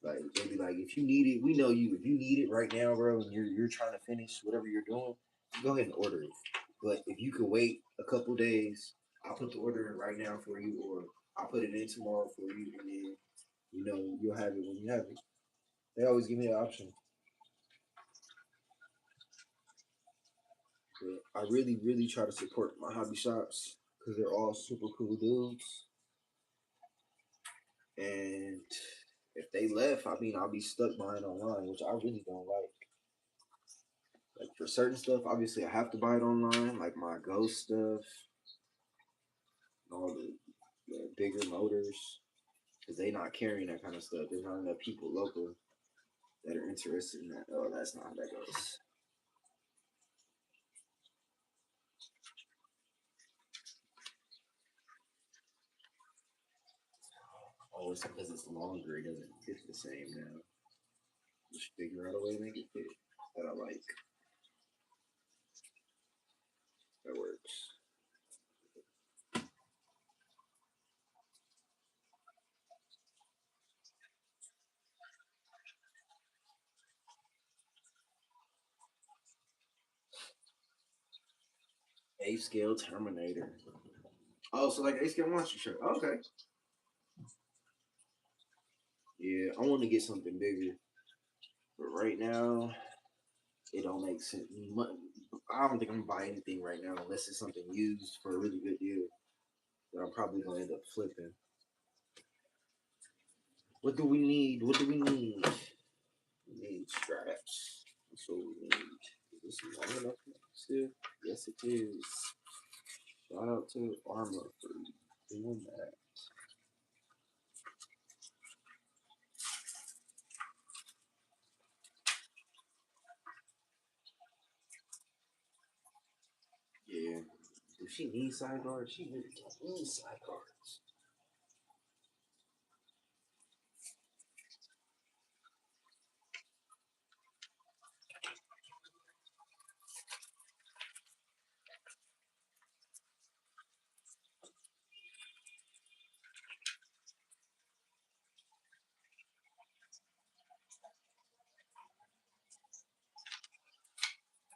Like they'll be like, if you need it, we know you. If you need it right now, bro, and you're trying to finish whatever you're doing, go ahead and order it. But if you could wait a couple days, I'll put the order in right now for you, or I'll put it in tomorrow for you, and then you'll have it when you have it. They always give me an option. But I really, really try to support my hobby shops because they're all super cool dudes. And if they left, I mean, I'll be stuck buying online, which I really don't like. Like for certain stuff, obviously I have to buy it online, like my ghost stuff, all the bigger motors, because they not carrying that kind of stuff. There's not enough people local that are interested in that. Oh, that's not how that goes. Oh, it's because it's longer. It doesn't fit the same now. Just figure out a way to make it fit that I like. A scale Terminator. Oh, so like A scale monster truck. Okay. Yeah, I want to get something bigger, but right now it don't make sense. I don't think I'm gonna buy anything right now unless it's something used for a really good deal that I'm probably gonna end up flipping. What do we need? What do we need? We need straps. That's what we need. Is this long enough still? Yes, it is. Shout out to Arrma for doing that. Yeah. Does she need side guards? She really don't need side guards.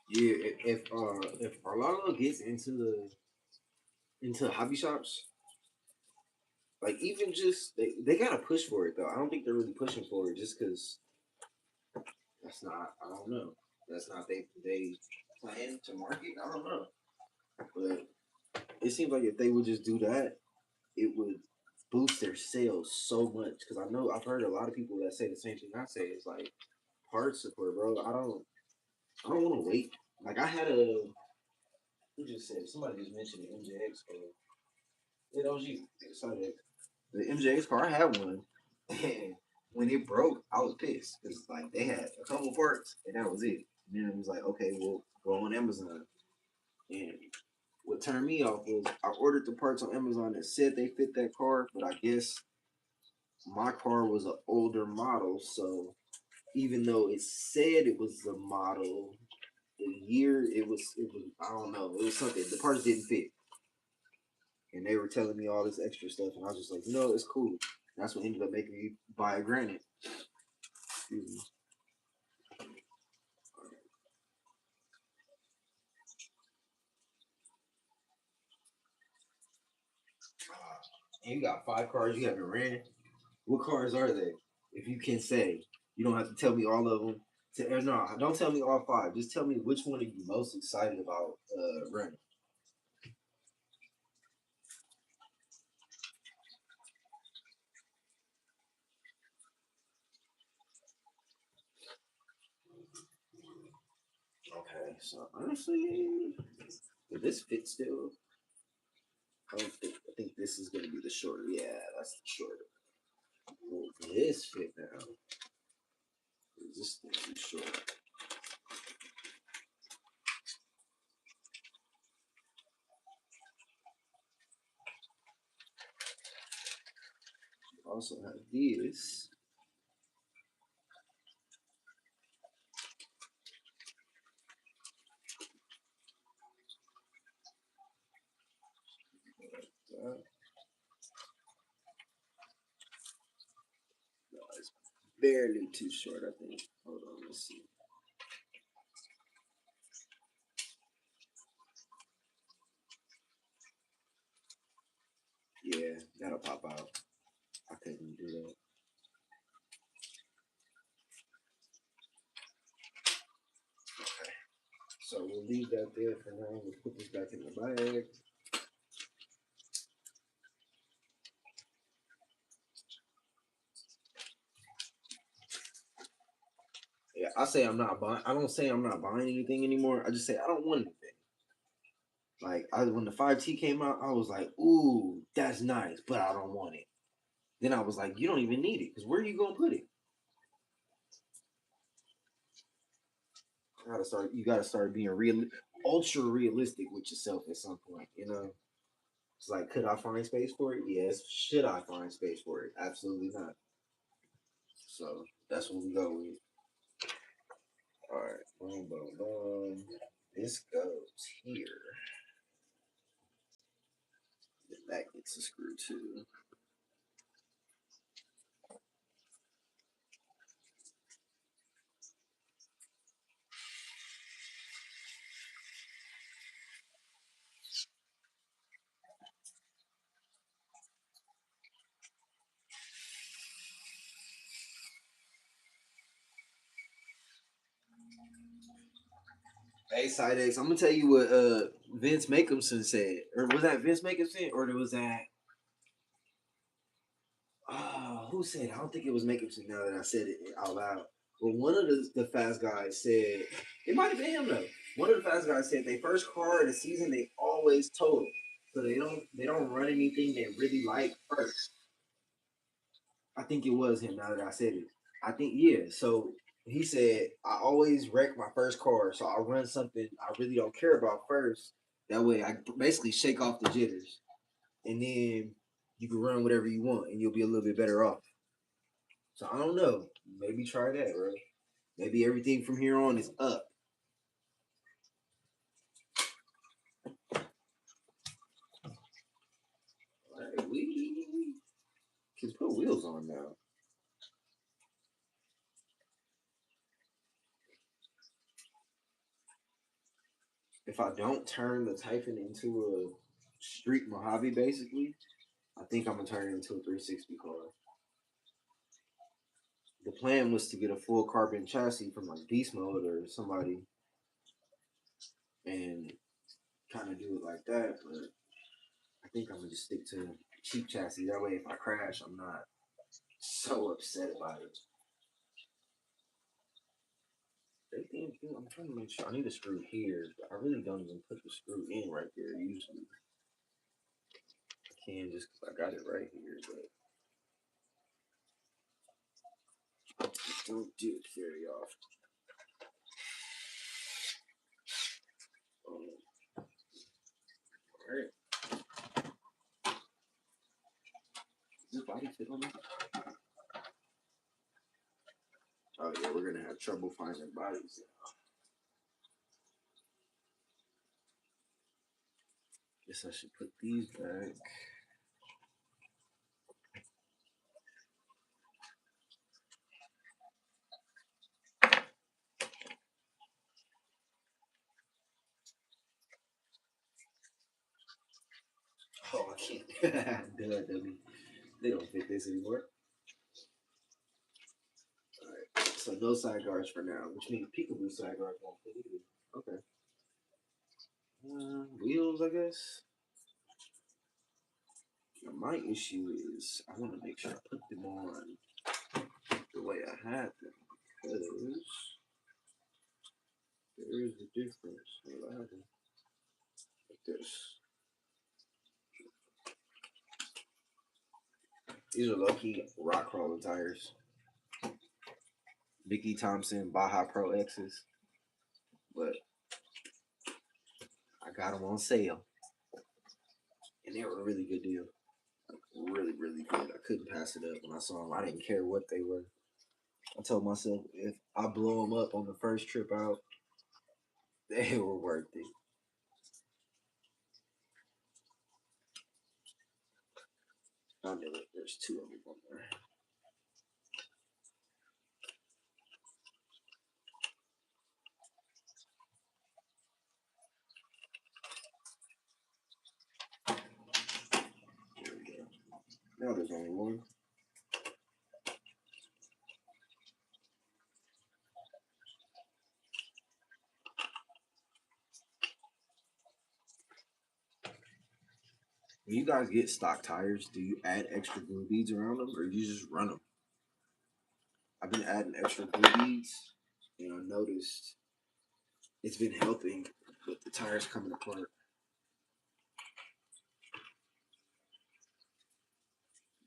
Yeah, if Arlano gets into hobby shops, like even just they gotta push for it though. I don't think they're really pushing for it just because that's not. I don't know. That's not they plan to market. I don't know, but it seems like if they would just do that, it would boost their sales so much. Because I know I've heard a lot of people that say the same thing I say. It's like parts support, bro. I don't want to wait. Like I had a who just said somebody just mentioned the MJX car. Yeah, that was you. Sorry, the MJX car. I had one, and when it broke, I was pissed because like they had a couple parts and that was it. And then it was like, okay, we'll go on Amazon. And what turned me off was I ordered the parts on Amazon that said they fit that car, but I guess my car was an older model, so even though it said it was the model, the year it was I don't know, it was something. The parts didn't fit. And they were telling me all this extra stuff and I was just like, it's cool. And that's what ended up making me buy a Granite. Excuse me. And you got 5 cars you haven't ran. What cars are they? If you can say, you don't have to tell me all of them. No, don't tell me all 5. Just tell me which one are you most excited about running. Okay, so honestly, will this fit still? I think this is gonna be the shorter. Yeah, that's the shorter. Will this fit now? Is this thing too short? Also have this. Uh, no, it's barely too short, I think. Hold on, let's see. Yeah, that'll pop out. I couldn't do that. Okay. So we'll leave that there for now. We'll put this back in the bag. Yeah, I say I'm not buying. I don't say I'm not buying anything anymore. I just say I don't want anything. Like when the 5T came out, I was like, "Ooh, that's nice," but I don't want it. Then I was like, "You don't even need it because where are you gonna put it?" You gotta start being ultra realistic with yourself at some point. It's like, could I find space for it? Yes. Should I find space for it? Absolutely not. So that's what we go with. All right, boom, boom, boom. This goes here. Then that gets a screw too. Hey, Sidex, I'm gonna tell you what Vince Makeumson said, or was that Vince Makeumson, or was that who said it? I don't think it was Makeumson. Now that I said it out loud, but one of the fast guys said it might have been him though. One of the fast guys said they first car of the season they always total, so they don't run anything they really like first. I think it was him. Now that I said it, I think yeah. So he said I always wreck my first car, so I run something I really don't care about first. That way, I basically shake off the jitters, and then you can run whatever you want, and you'll be a little bit better off. So I don't know. Maybe try that, bro. Maybe everything from here on is up. Like, we can put wheels on now. If I don't turn the Typhon into a street Mojave, basically, I think I'm gonna turn it into a 360 car. The plan was to get a full carbon chassis from like Beast Mode or somebody and kind of do it like that, but I think I'm gonna just stick to cheap chassis. That way, if I crash, I'm not so upset about it. I'm trying to make sure I need a screw here, but I really don't even put the screw in right there. Usually, I can just because I got it right here, but don't do it very often. All right, does this body fit on it? Oh yeah, we're gonna have trouble finding bodies. Guess I should put these back. Oh, I can't. dummy. They don't fit this anymore. All right. So no side guards for now, which means peekaboo side guards won't fit either. Okay. Wheels, I guess. Now, my issue is I want to make sure I put them on the way I had them because there is a difference. What I have them like this. These are low key rock crawler tires. Mickey Thompson Baja Pro X's, but I got them on sale, and they were a really good deal. Like, really, really good. I couldn't pass it up when I saw them. I didn't care what they were. I told myself if I blow them up on the first trip out, they were worth it. I knew it. There's two of them on there. There we go. Now there's only one. When you guys get stock tires, do you add extra glue beads around them, or you just run them? I've been adding extra glue beads, and I noticed it's been helping with the tires coming apart.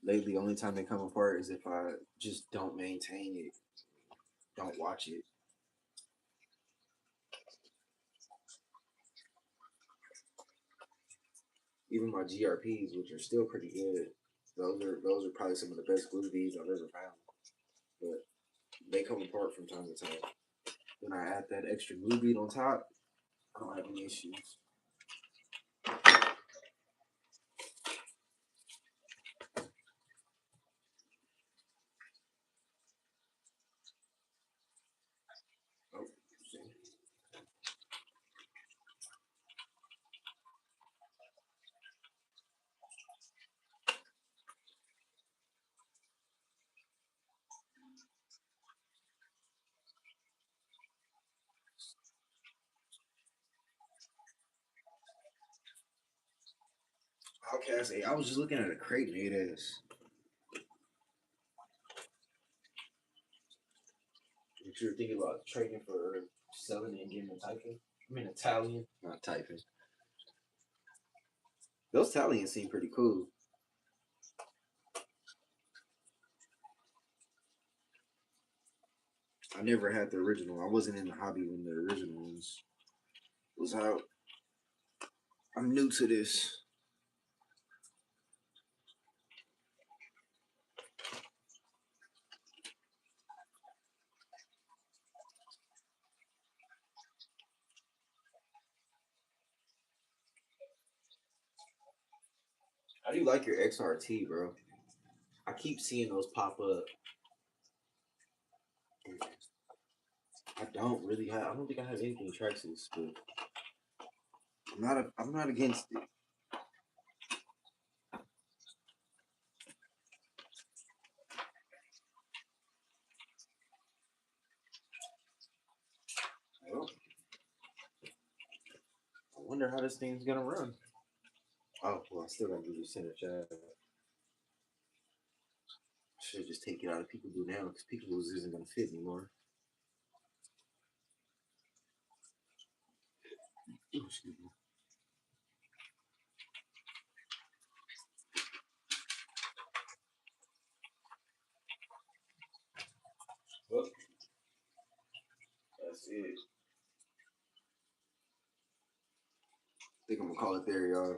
Lately, the only time they come apart is if I just don't maintain it, don't watch it. Even my GRPs, which are still pretty good, those are probably some of the best glue beads I've ever found. But they come apart from time to time. When I add that extra glue bead on top, I don't have any issues. Oh, Cast 8. I was just looking at a crate made ass. But you're thinking about trading for selling and getting a typing? I mean, Italian, not typing. Those Italians seem pretty cool. I never had the original. I wasn't in the hobby when the original ones was out. I'm new to this. How do you like your XRT, bro? I keep seeing those pop up. I don't really have. I don't think I have anything tracksuits, but I'm not against it. Well, I wonder how this thing's gonna run. Oh well, I still gotta do the center chat. Should just take it out of Peekaboo now because Peekaboo isn't gonna fit anymore. Ooh, excuse me. Well, that's it. I think I'm gonna call it there, y'all.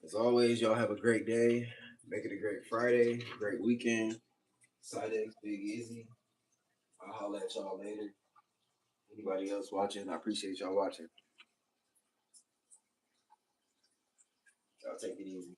As always, y'all have a great day. Make it a great Friday, great weekend. Side X, Big Easy. I'll holler at y'all later. Anybody else watching, I appreciate y'all watching. Y'all take it easy.